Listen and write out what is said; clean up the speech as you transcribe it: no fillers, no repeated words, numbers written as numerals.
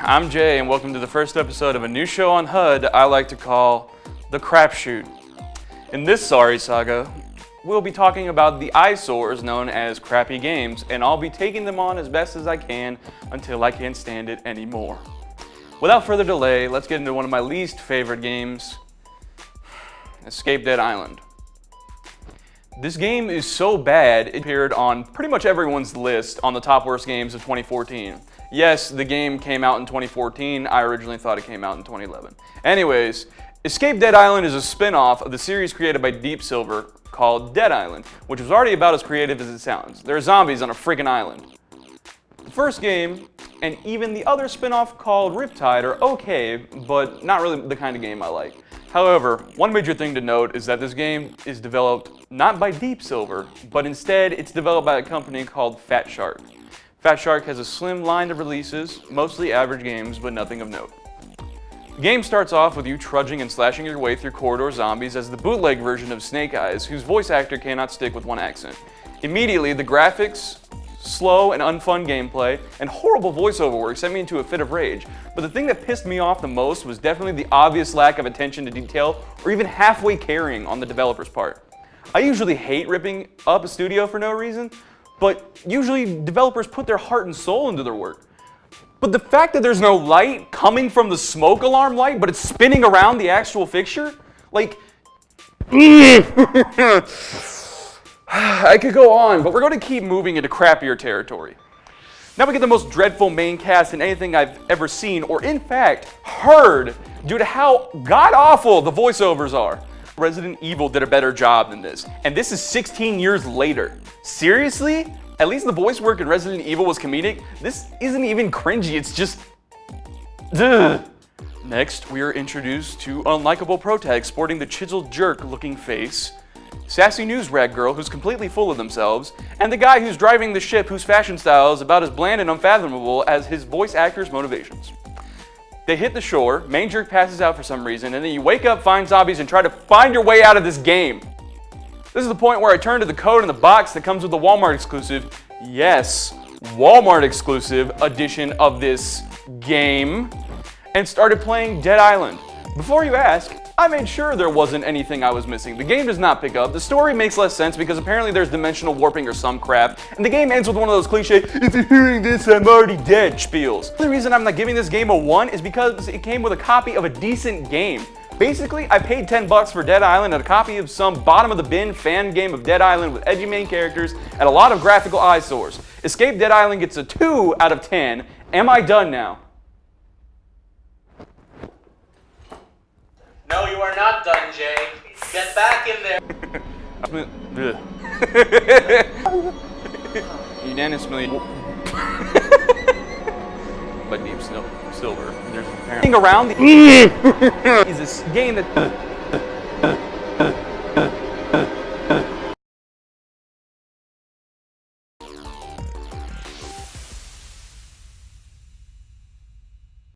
I'm Jay, and welcome to the first episode of a new show on HUD I like to call the Crapshoot. In this sorry saga, we'll be talking about the eyesores known as crappy games, and I'll be taking them on as best as I can until I can't stand it anymore. Without further delay, let's get into one of my least favorite games, Escape Dead Island. This game is so bad, it appeared on pretty much everyone's list on the top worst games of 2014. Yes, the game came out in 2014. I originally thought it came out in 2011. Anyways, Escape Dead Island is a spin-off of the series created by Deep Silver called Dead Island, which was already about as creative as it sounds. There are zombies on a freaking island. The first game, and even the other spin-off called Riptide, are okay, but not really the kind of game I like. However, one major thing to note is that this game is developed not by Deep Silver, but instead it's developed by a company called Fat Shark. Fat Shark has a slim line of releases, mostly average games, but nothing of note. The game starts off with you trudging and slashing your way through corridor zombies as the bootleg version of Snake Eyes, whose voice actor cannot stick with one accent. Immediately, the graphics, slow and unfun gameplay, and horrible voiceover work sent me into a fit of rage. But the thing that pissed me off the most was definitely the obvious lack of attention to detail or even halfway caring on the developer's part. I usually hate ripping up a studio for no reason, but usually developers put their heart and soul into their work. But the fact that there's no light coming from the smoke alarm light, but it's spinning around the actual fixture, like, I could go on, but we're going to keep moving into crappier territory. Now we get the most dreadful main cast in anything I've ever seen, or in fact, heard, due to how god-awful the voiceovers are. Resident Evil did a better job than this, and this is 16 years later. Seriously? At least the voice work in Resident Evil was comedic. This isn't even cringy, it's just... Ugh. Next, we are introduced to unlikable protag sporting the chiseled jerk-looking face, sassy news rag girl who's completely full of themselves, and the guy who's driving the ship whose fashion style is about as bland and unfathomable as his voice actor's motivations. They hit the shore, main jerk passes out for some reason, and then you wake up, find zombies, and try to find your way out of this game. This is the point where I turn to the code in the box that comes with the Walmart exclusive, yes, Walmart exclusive edition of this game, and started playing Dead Island. Before you ask, I made sure there wasn't anything I was missing. The game does not pick up, the story makes less sense because apparently there's dimensional warping or some crap, and the game ends with one of those cliche, if you're hearing this, I'm already dead spiels. The reason I'm not giving this game a 1 is because it came with a copy of a decent game. Basically, I paid $10 for Dead Island and a copy of some bottom-of-the-bin fan game of Dead Island with edgy main characters and a lot of graphical eyesores. Escape Dead Island gets a 2 out of 10. Am I done now? No, you are not done, Jay. Get back in there. Unanimously by Deep Silver. There's apparently around the is this game that